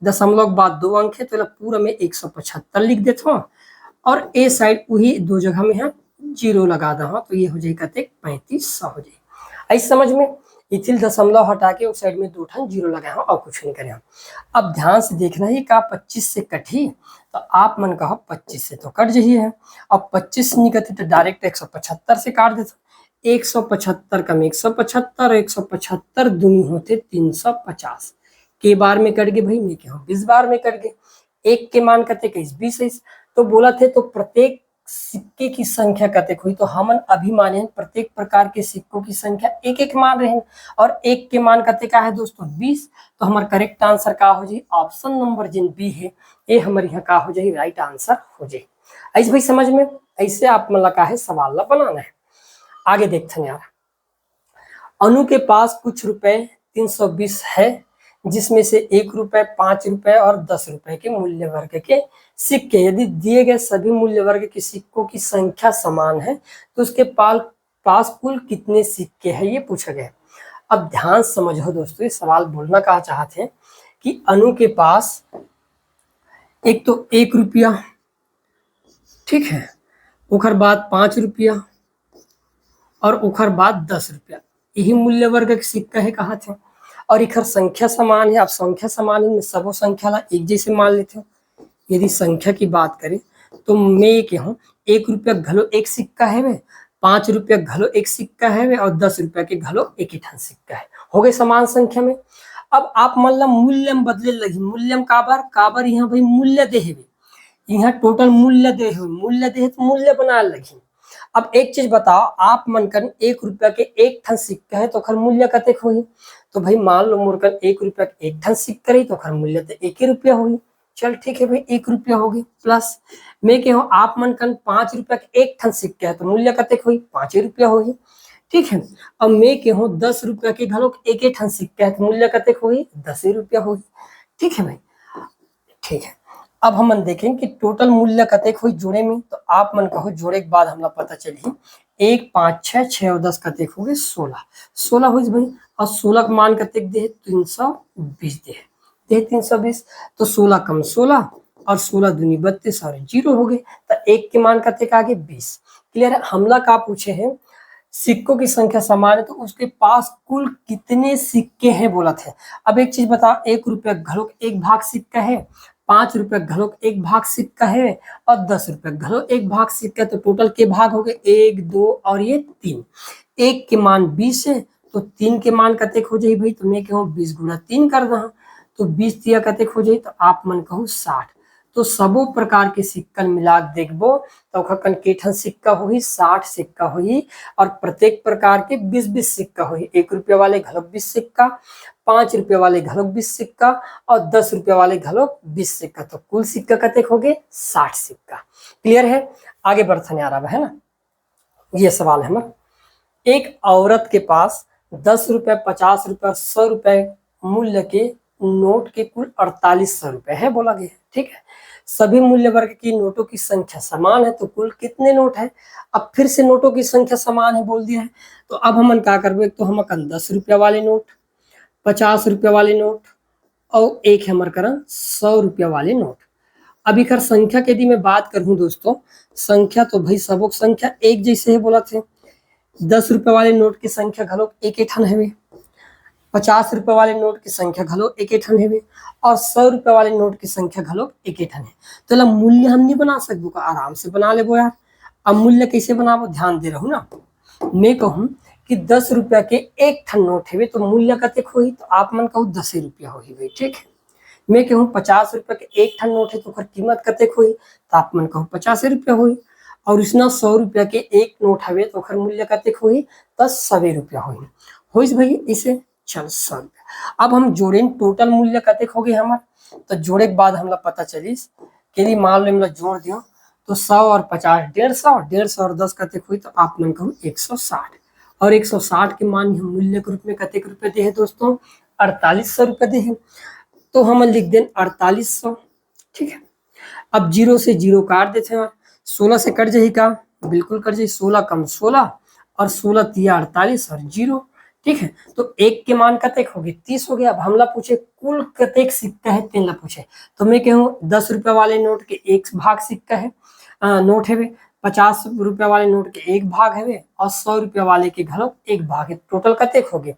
दशमलव के बाद 2 अंक है तो पूरा में 175 लिख देते हो, और ए साइड वही 2 जगह में है 0 लगा दो, तो ये हो जाए कते 3500 हो जाए। ऐसे समझ में, इथिल दशमलव हटा के उस साइड में 2 ठन 0 लगाए हो और कुछ नहीं करे हम। अब ध्यान से देखना है का 25 से कटी, तो आप मन कहो 25 से तो कट जाइए है। अब 25 नहीं कटे तो डायरेक्ट 175 से काट देते, 175 कम 175, 175 दूनी होते 350 के बार में कट गए भाई, मैं क्या 20 बार में कट गए। 1 के मान कते 20 तो बोला थे, तो प्रत्येक सिक्के की संख्या कतेक हुई, तो हमन अभी माने प्रत्येक प्रकार के सिक्कों की संख्या 1 मान रहे हैं, और 1 के मान कते का है दोस्तों 20। तो हमारा करेक्ट आंसर का हो जाए ऑप्शन नंबर जिन बी है, ये हमारे यहाँ का हो जाए राइट आंसर हो जाए। ऐसे भाई समझ में, ऐसे आप मतलब का है सवाल ला बनाना है। आगे देखते हैं यार, अनु के पास कुछ रुपए 320 है, जिसमें से 1 रुपए, 5 रुपए और 10 रुपए के मूल्य वर्ग के सिक्के। यदि दिए गए सभी मूल्य वर्ग के सिक्कों की संख्या समान है तो उसके पास कुल कितने सिक्के हैं, ये पूछा गया। अब ध्यान समझो दोस्तों, ये सवाल बोलना कहा चाहते हैं कि अनु के पास एक तो 1 रुपया, ठीक है, उखर बाद 5 रुपया और उखर बाद 10 रुपया, यही मूल्य वर्ग के सिक्का है कहा थे। और इखर संख्या समान है। अब संख्या समान है, सबो संख्या ला एक जैसे मान लेते हो। यदि संख्या की बात करें तो मैं के हूँ 1 रुपया घलो एक सिक्का है वे, 5 रुपया घलो एक सिक्का है वे और 10 रुपया के घलो एक ही ठन सिक्का है। हो गए समान संख्या में। अब आप मान ला मूल्य में बदले लगी, मूल्य में काबर यहाँ भाई मूल्य दे है, यहाँ टोटल मूल्य दे है, मूल्य दे तो मूल्य बना लगी। अब एक चीज बताओ, आप मन कर 1 रुपया के एक ठन सिक्का है तो खर मूल्य कतेक होही। तो भाई मान लो मोर कर 1 रुपया के एक ठन सिक्का रही तो खर मूल्य तो 1 रुपया होगी। चल ठीक है भाई, 1 रुपया हो गई। प्लस मैं के हो आप मन कर 5 रुपया के एक ठन सिक्का है तो मूल्य कतेक होगी, 5 रुपया होगी। ठीक है, अब मैं के हो 10 रुपया के घलो एक ठन सिक्का है तो मूल्य कतेक होगी, 10 रुपया होगी। ठीक है भाई, ठीक है। अब हम देखें कि टोटल मूल्य कतेक हुई जोड़े में, तो आप मन कहो जोड़े के बाद हमला पता चली 1, 5, 6, 6 और 10 कतेक हो गए 16 हुई भाई। और 16 का मान कतेक दे 320 दे 320, तो 16 कम 16 और 16 दूनी 32 और 0 हो गए। तो एक के मान कतेक आ गए 20। क्लियर है। हमला का पूछे हैं सिक्कों की संख्या समान है तो उसके पास कुल कितने सिक्के हैं बोला थे। अब एक चीज बताओ, 1 रुपया घलो एक भाग सिक्का है, 5 रुपया घलो एक भाग सिक्का है और 10 रुपया घलो एक भाग सिक्का है, तो टोटल के भाग हो गए 1, 2 और ये 3। एक के मान 20 है तो 3 के मान कतेक हो जाए भाई, तो मैं कहूँ 20 गुना 3 कर दहा, तो 20 तिया कतेक हो जाए, तो आप मन कहूँ 60। तो सबो प्रकार के सिक्कन मिला देखबो तो खकन केठन सिक्का हुई 60 सिक्का हुई और प्रत्येक प्रकार के 20-20 सिक्का हुई। 1 रुपया वाले घलोक 20 सिक्का, 5 रुपया वाले घलोक 20 सिक्का और 10 रुपया वाले घलोक 20 सिक्का, तो कुल सिक्का कतेक हो गए 60 सिक्का। क्लियर है। आगे बढ़ते आ रहा है ना, ये सवाल है हमारा। एक औरत के पास 10 रुपया, 50 रुपया, 100 रुपए मूल्य के नोट के कुल 4800 रुपए है बोला गया। ठीक है, सभी मूल्य वर्ग की नोटों की संख्या समान है तो कुल कितने नोट है। अब फिर से नोटों की संख्या समान है बोल दिया है, तो अब हम क्या करबे, तो हम 10 रुपया वाले नोट, 50 रुपया वाले नोट और एक हमर करन 100 रुपया वाले नोट। अब इकर संख्या के यदि मैं बात करूं दोस्तों, संख्या तो भाई सबों संख्या एक जैसे है बोला थे। 10 रुपया वाले नोट की संख्या घलो एक ठन है, 50 रुपया वाले नोट की संख्या घलो एक ठन है और 100 रुपया वाले नोट की संख्या घलो एक ठन है। तो ला मूल्य हम नहीं बना सकबो का, आराम से बना लेबो यार। अब मूल्य कैसे बनाबो, ध्यान दे रहूं ना। मैं कहूं कि 10 रुपया के एक ठन नोट है तो मूल्य कतेक होही, तो आप मन कहूँ 10 रुपया होही भाई। ठीक है, मैं कहूँ 50 रुपया के एक ठन नोट है तो कीमत कतेक होही, तो आप मन कहूँ 50 रुपया होही। और इसना 100 रुपया के एक नोट हवे तो मूल्य कतेक होही, तो 100 रुपया होही। होइस भाई इसे, चल 100 रुपया। अब हम जोड़े टोटल मूल्य कतेक हो गए हमार, तो जोड़े के बाद हमला पता चलिस कि मान लो हमला जोड़ दियो तो 100 और 50 150, 150 और 10 कतेक हुई, तो आप मन कहूँ 160। और 160 के मान हम मूल्य के रूप में कतेक रुपए दे है दोस्तों, 4800 रुपए दे है, तो हम लिख दें 4800। ठीक है, अब 0 से 0 काट देते हैं, 16 से कट जाए का, बिल्कुल कट जाए, 16 कम 16 और 16 तिया 48 और 0। ठीक है, तो एक के मान कतेक हो गए 30 हो गया। अब हमला पूछे कुल कतेक सिक्का है, तीन ला पूछे, तो मैं कहूँ 10 रुपया वाले नोट के एक भाग सिक्का है, नोट है, 50 रुपया वाले नोट के एक भाग है और 100 रुपया वाले के घलो एक भाग है। टोटल कतेक हो गए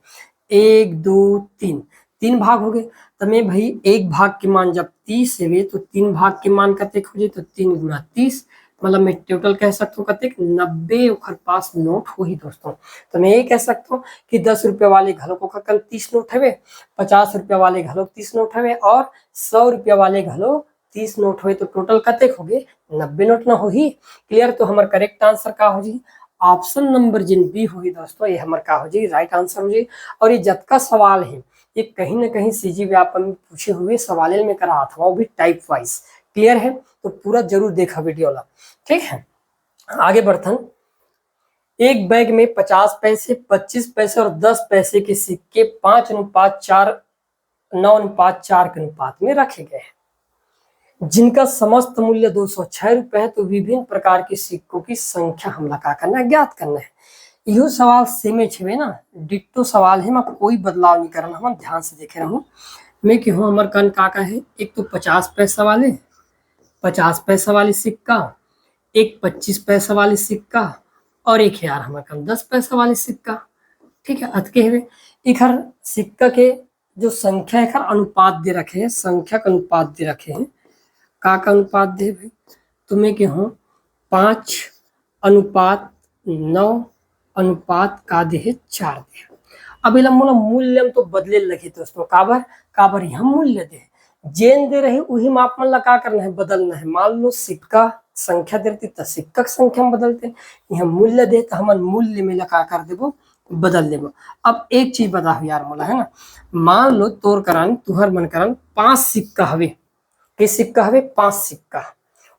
1, 2, 3, 3 भाग हो गए। तो मैं भाई एक भाग के मान जब 30 है तो 3 भाग के मान कतेक हो जाए, तो 3 गुना 30, मतलब मैं टोटल कह सकता हूँ कतेक 90 ओखर पास नोट हो ही दोस्तों। तो मैं ये कह सकता हूँ कि 10 रुपया वाले घलों को कल 30 नोट है, 50 रुपया वाले घलों 30 नोट है और 100 रुपया वाले घलों 30 नोट हुए, तो टोटल कतेक हो गए 90 नोट ना हो ही। क्लियर, तो हमारा करेक्ट आंसर का हो जी ऑप्शन नंबर जिन बी हुई दोस्तों, ये हमारा का हो जी राइट आंसर हो जी। और ये जतका सवाल है ये कहीं ना कहीं सीजी व्यापन में पूछे हुए सवाल में करा था, वो भी टाइप वाइज। क्लियर है, तो पूरा जरूर देखा वीडियो ला। ठीक है, आगे बढ़ते। एक बैग में 50 पैसे, 25 पैसे और 10 पैसे के सिक्के 5:4 9:4 के अनुपात में रखे गए हैं, जिनका समस्त मूल्य 206 रुपए है। तो विभिन्न प्रकार के सिक्कों की संख्या हमला का करना है, ज्ञात करना है। यो सवाल सेमे छे ना, डिट्टो सवाल है, मैं कोई बदलाव नहीं करना, हम ध्यान से देखे रहूं। मैं कि हूँ हमार कन काका है, एक तो 50 पैसा वाले 50 पैसा वाली सिक्का, एक 25 पैसा वाली सिक्का और एक यार हमारे कन 10 पैसा वाली सिक्का। ठीक है, अतके हुए एक हर सिक्का के जो संख्या है अनुपात दे रखे हैं, संख्या का अनुपात दे रखे हैं। का अनुपात दे भाई, तुम्हें के हो 5:9 का दे 4 दे। अब इला मोला मूल्य तो बदले लगे दोस्तों, काबर यहाँ मूल्य दे जेन दे रहे वही माप मन ला का करना है, बदलना है। मान लो सिक्का संख्या देती तो सिक्का संख्या में बदलते, यहाँ मूल्य दे तो हम मूल्य में लगा कर देबो, बदल देबो। अब एक चीज बताओ यार मोला, है ना, मान लो तोर करान तुहर मन करान 5 सिक्का हवे, के सिक्का हवे 5 सिक्का,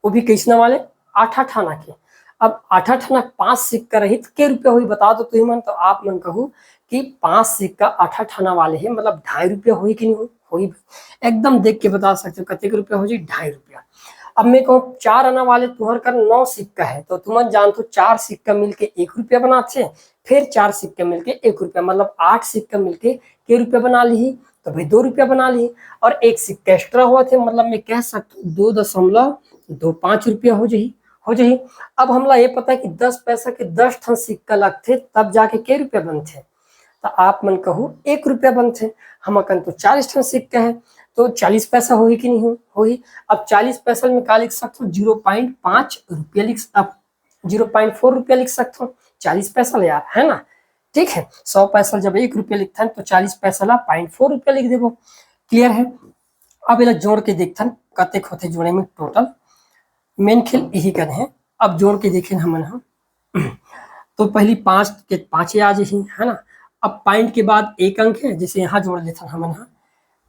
वो भी कैसना वाले 8 आना के। अब 8 आना 5 सिक्का रही तो के रुपया हुई बता दो तुम मन। तो आप मन कहू कि 5 सिक्का 8 आना वाले है, मतलब 2.5 रुपया हुई कि नहीं हुई, एकदम देख के बता सकते हो कते रुपया हो जाए, 2.5 रुपया। अब मैं कहूँ 4 आना वाले तुम्हारे कर 9 सिक्का है, तो तुम जानते हो 4 सिक्का मिलके 1 रुपया बनाते, फिर 4 सिक्के मिलके 1 रुपया, मतलब 8 सिक्का मिलके के रुपया बना ली, तो भाई 2 रुपया बना ली। और एक सिक्का एक्स्ट्रा हुआ थे, मतलब मैं कह सकता हूँ 2.25 रुपया हो जाही। अब हमला ये पता है कि 10 पैसा के 10 ठन सिक्का लगते, तब जाके के रुपया बनते, तो आप मन कहू 1 रुपया बनते। हम अकन तो 40 ठन सिक्का है, तो 40 पैसा हो कि नहीं हो ही। अब 40 पैसा में का लिख सकते हो, 0.5 रुपया लिख, अब 0.4 रुपया लिख सकते हो 40 पैसा यार, है ना। ठीक है, 100 पैसा जब 1 रुपया लिखता है तो 40 पैसा ला 0.4 रुपया लिख देबो, क्लियर है। अब इला जोड़ के देखता कतेक होते जोड़े में टोटल, मेन खेल यही कर है। अब जोड़ के देखें हमन हम तो पहली 5 के 5 आ जाही, है ना। अब पॉइंट के बाद एक अंक है, जैसे यहाँ जोड़ लेते हमन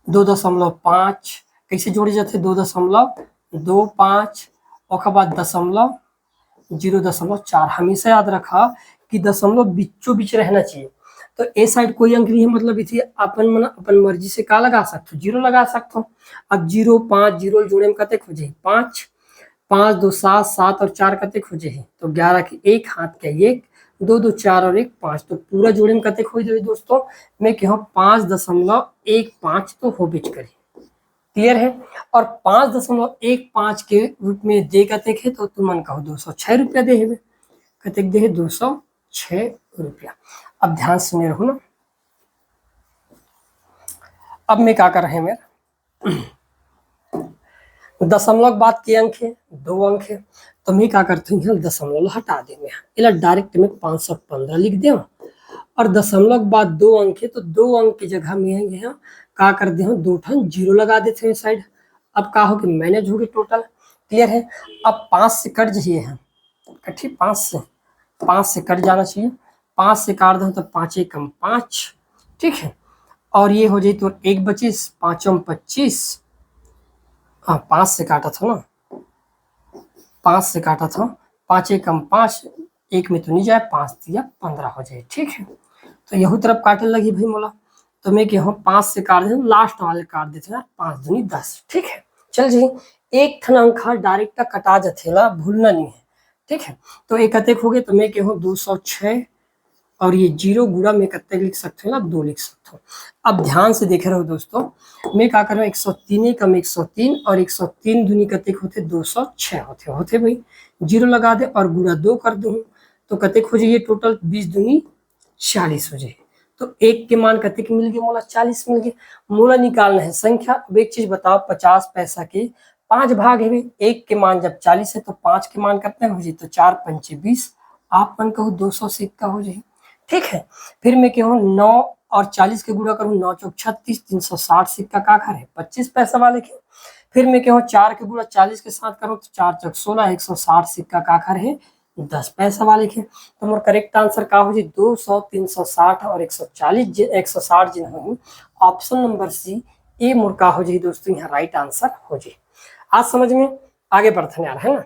2.5 कैसे जोड़े जाते, 2.25 और बाद 0.4। हमेशा याद रखा कि दशमलव बीचों बीच रहना चाहिए। तो ए साइड कोई अंक नहीं है, मतलब इसे अपन मर्जी से का लगा सकते हो, 0 लगा सकते हो। अब 0 5 0 जोड़े में कते हो जाए 5, 5 2 7 7 और 4 कते हो जाए, तो 11 के 1 हाथ के 1, 2 2 4 और 1 5, तो पूरा जोड़े में कते हो जाए दोस्तों, मैं कहूँ 5.15 तो हो बीच करी, क्लियर है। और 5.15 के रूप में दे कते है, तो तुम मन कहो 206 रुपया दे है, कते दे 206 रुपया। अब ध्यान सुने रहो ना। अब मैं क्या कर रहे हैं, मेरे दशमलव बाद के अंक है 2 अंक है, तो मैं क्या करती हूँ दशमलव हटा दे, मैं डायरेक्ट में 515 लिख दे। और दशमलव बाद 2 अंक है, तो 2 अंक की जगह में क्या कर दे 2 ठन 0 लगा देते हैं साइड। अब का हो कि मैनेज होगी टोटल, क्लियर है। अब 5 से कट जाइए हैं, ठीक 5 से कट जाना चाहिए, 5 से काट दो तो 5 एकम 5, ठीक है। और ये हो जाए तो 1 25 5 25, हाँ 5 से काटा था ना, 5 से काटा था, 5 एकम 5, 1 में तो नहीं जाए, 5 दिया 15 हो जाए, ठीक है। तो यहू तरफ काटे लगी भाई मोला, तो मैं क्या 5 से काट दे, लास्ट वाले काट देते हैं 5 दूनी 10, ठीक है। चल जी, एक थन अंक डायरेक्ट कटा जथेला, भूलना नहीं है, ठीक है। तो एक कतेक हो गए, तो मैं कहूँ 206 और ये 0 गुड़ा में कतेक लिख सकते हो ना, 2 लिख सकते हो। अब ध्यान से देख रहे हो दोस्तों, मैं क्या कर रहा हूँ 103 कम 103 और 103 दूनी कतेक होते 206 होते भाई, 0 लगा दे और गुड़ा 2 कर दूँ, तो कतेक हो जाइए टोटल 20 दूनी 40 हो जाए। तो एक के मान कतेक मिल गए मोला, 40 मिल गए। मोला निकालना है संख्या। अब एक चीज बताओ, 50 पैसा के 5 भाग है, एक के मान जब 40 है तो 5 के मान कितने हो जाए, तो 4 पंचे 20, आप मन कहूँ 200 सिक्का हो जाए, ठीक है। फिर मैं कहूँ 9 और 40 के गुणा करूँ, 9 चौक 36, 360 सिक्का का खर है 25 पैसा वाले के। फिर मैं कहूँ 4 के गुणा 40 के साथ करूँ तो 4 चौक 16, 160 सिक्का का खर है 10 पैसा वाले के। तो मोर करेक्ट आंसर का हो जी 200, 360 और 140 160 जिन हो, ऑप्शन नंबर सी ए मोर का हो जी दोस्तों, यहाँ राइट आंसर हो जी। आज समझ में आगे बढ़ते यार, है ना।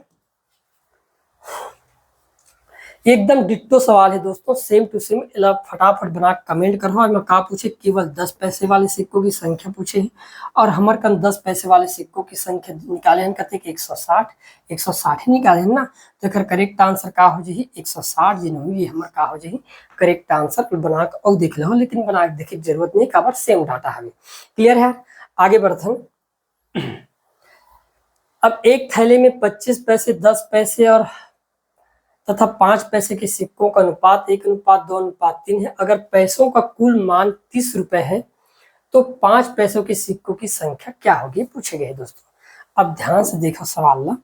एकदम डिट्टो सवाल है दोस्तों, सेम टू सेम। फटाफट बना कमेंट करो। और मैं कहा पूछे केवल 10 पैसे वाले सिक्कों की संख्या पूछे है, और हमारे कन 10 पैसे वाले सिक्कों की संख्या निकाले हैं कहते कि 160 ही निकाले हैं ना। तो एक करेक्ट आंसर का हो जाए 160 जिन हुई, ये हमारे का हो जाए करेक्ट आंसर। बना के और देख लो, लेकिन बना के देखे की जरूरत नहीं, काबर सेम डाटा हमें क्लियर है। आगे बढ़ते हैं। अब एक थैले में 25 पैसे, 10 पैसे और तथा 5 पैसे के सिक्कों का अनुपात 1:2:3 है। अगर पैसों का कुल मान 30 रुपए है तो 5 पैसों के सिक्कों की संख्या क्या होगी, पूछे गए दोस्तों। अब ध्यान से देखो सवाल ना,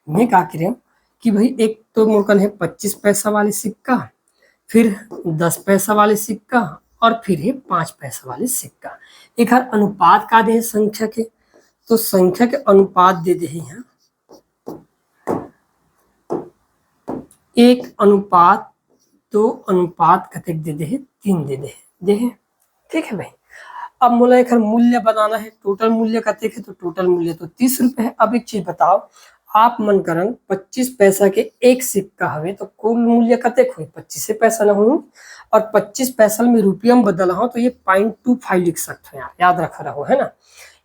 मैं क्या कह रहा हूँ कि भाई एक तो मुर्कन है 25 पैसा वाले सिक्का, फिर 10 पैसा वाले सिक्का, और फिर है 5 पैसा वाले सिक्का। एक हर अनुपात का दे संख्या के, तो संख्या के अनुपात दे दे यहाँ 1:2 कतेक दे दे है 3 दे दे है। ठीक है भाई। अब मोला एक मूल्य बनाना है, टोटल मूल्य कतेक है, तो टोटल मूल्य तो 30 रुपए है। अब एक चीज बताओ, आप मन करन 25 पैसा के एक सिक्का हवे तो कुल मूल्य कतेक हुई, 25 पैसा ना हुई, और 25 पैसा में रुपया में बदल हो तो ये 0.25 लिख सकते हो, याद रख रहो है ना।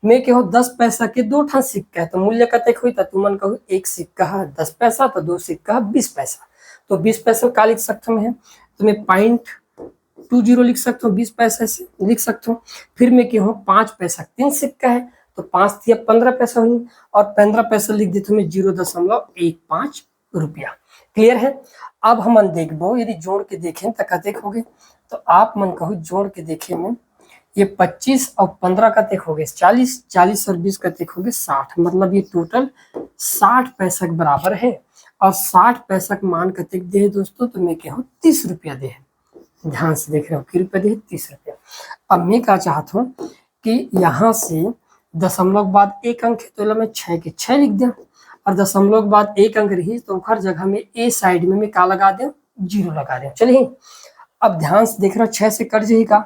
मैं कहो 10 पैसा के 2 ठा सिक्का है तो मूल्य कतेक हुई, तो तुमन कहो एक सिक्का है 10 पैसा तो 2 सिक्का है 20 पैसा, तो 20 पैसा का लिख सकता हूँ, तो मैं 0.20 लिख सकता हूँ, 20 पैसे से लिख सकता हूँ। फिर मैं क्यों 5 पैसा 3 सिक्का है तो 5 दिया 15 पैसा हुई, और 15 पैसा लिख देता हूँ मैं 0.15 रुपया। क्लियर है। अब हम देखो यदि जोड़ के देखें तो कतेक हो गए, तो आप मन कहो जोड़ के देखे में ये 25 और 15 कतेक हो गए 40, 40 और 20 कतेक हो गए 60, मतलब ये टोटल 60 पैसा के बराबर है। और 60 पैसा का मान कतेक दे दोस्तों, तो मैं कहूँ 30 रुपया दे। ध्यान से देख रहे हो कि रुपया दे 30 रुपया। अब मैं क्या चाहता हूँ कि यहाँ से दशमलव के बाद एक अंक है तो मैं 6 के 6 लिख दूं, और दशमलव के बाद एक अंक रही तो हर जगह में ए साइड में मैं क्या लगा दूं, 0 लगा दूं। चलिए अब ध्यान से देख रहा 6 से कट जाएगा,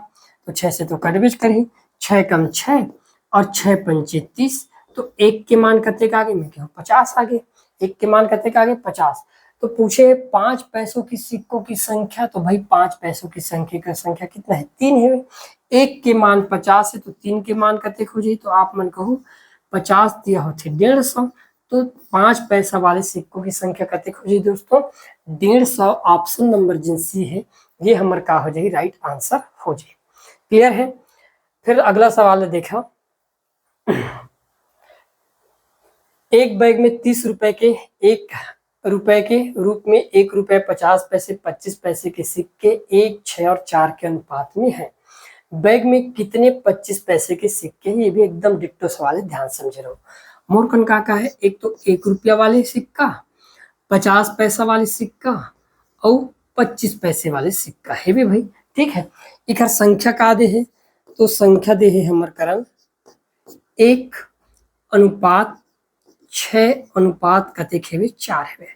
तो 6 से तो कटबेज करी, 6 कम 6 और 6 पंचे 30, तो एक के मान कतेक आगे, मैं कहूँ 50 आगे, एक के मान कतेक आगे 50। तो पूछे 5 पैसों की सिक्कों की संख्या, तो भाई 5 पैसों की संख्या कितना है, 3 है। एक के मान 50 है तो 3 के मान कतेक हो जाए, तो आप मन कहो 50 दिया होते 150, तो 5 पैसा वाले सिक्कों की संख्या कतेक हो जाए दोस्तों, 150। ऑप्शन नंबर जिनसी है ये हमारे का हो जाए राइट आंसर हो जाए। क्लियर है। फिर अगला सवाल है देखा, एक बैग में 30 रुपए के 1 रुपए के रूप में 1 रुपए 50 पैसे 25 पैसे के सिक्के 1, 6 और 4 के अनुपात में है। बैग में कितने 25 पैसे के सिक्के हैं, ये भी एकदम डिट्टो सवाल है, ध्यान समझ रहे हो। मूर्खन का है, एक तो 1 रुपया वाले सिक्का, 50 पैसा वाले सिक्का और 25 पैसे वाले सिक्का है भी भाई। ठीक है। एक संख्या का दे है, तो संख्या दे है हमारे करण 1:6 कतेक है 4 है,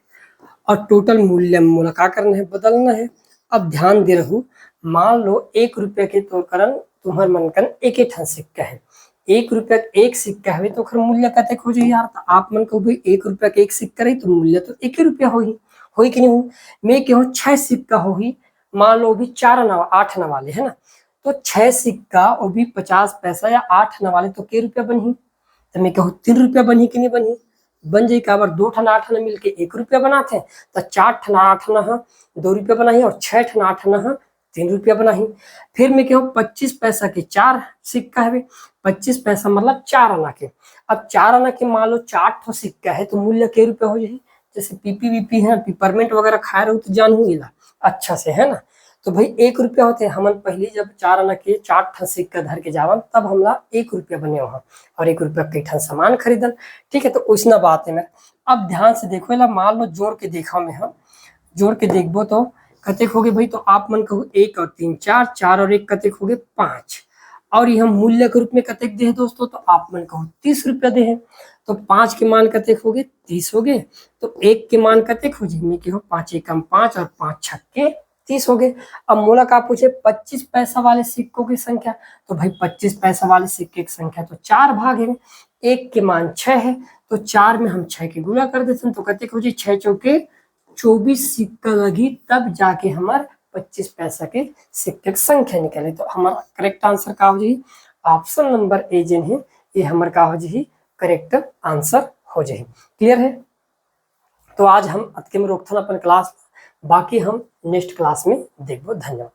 और टोटल मूल्य मूल्य का करना है, बदलना है। अब ध्यान दे रहू, मान लो 1 रुपया के तो करण तुम्हार मन कर एक ठन सिक्का है, 1 रुपया एक सिक्का है तो खर मूल्य कतेक हो जाए यार, तो आप मन कहो भाई 1 रुपया के एक सिक्का रही तो मूल्य तो 1 रुपया होई कि नहीं हो। मैं कहूँ 6 सिक्का होगी, मान लो भी 4 आना 8 आना वाले है ना, तो 6 सिक्का और भी 50 पैसा या 8 आना वाले तो के रुपया बनी, तो मैं कहूँ 3 रुपया बनी कि नहीं बनी, बन जाए काबर 2 ठन 8 आना मिलके 1 रुपया बनाते हैं, तो 4 ठन 8 आना 2 रुपया बनाही और 6 ठन 8 आना 3 रुपया बनाही। फिर मैं कहूँ 25 पैसा के 4 सिक्का है, 25 पैसा मतलब 4 आना के। अब 4 आना के मान लो 4 ठो सिक्का है तो मूल्य के रुपया हो जाए, जैसे पीपी वीपी है पिपरमेंट वगैरह खाए रहो तो जानू गिला अच्छा से है ना। तो भाई 1 रुपया होते हैं, हमन पहले जब 4 आना के 4 ठन सिक्का धर के जावन तब हमला 1 रुपया बने वहां, और 1 रुपया कई ठन सामान खरीदन। ठीक है, तो उसना बात है मैं। अब ध्यान से देखो ला, मान लो जोड़ के देखा मैं, हम जोड़ के देखबो तो कतेक हो गए भाई, तो आप मन कहो 1 और 3 4, 4 और 1 कतेक हो गए 5, और यह मूल्य के रूप में कतेक दे दोस्तों, तो आप मन कहो 30 रुपया दे है, तो 5 के मान कतेक हो गए 30 हो गए, तो 1 के मान कतेक हो जाए, कि 5 एकम 5 और 5 छक्के 30 हो गए। अब मूलक आप पूछे 25 पैसा वाले सिक्कों की संख्या, तो भाई 25 पैसा वाले सिक्के की संख्या तो 4 भाग है, 1 के मान 6 है, तो 4 में हम 6 के गुणा कर देते हैं तो कतेक हो जाए 6 चौके 24 सिक्का लगी तब जाके हमार 25 पैसा के सिक्के की संख्या निकली। तो हमारा करेक्ट आंसर का हो जाए ऑप्शन नंबर ए जिन है ये हमारे का हो जाए करेक्ट आंसर हो जाए। क्लियर है? तो आज हम अतके में रोकथन अपन क्लास, बाकी हम नेक्स्ट क्लास में देखबो। धन्यवाद।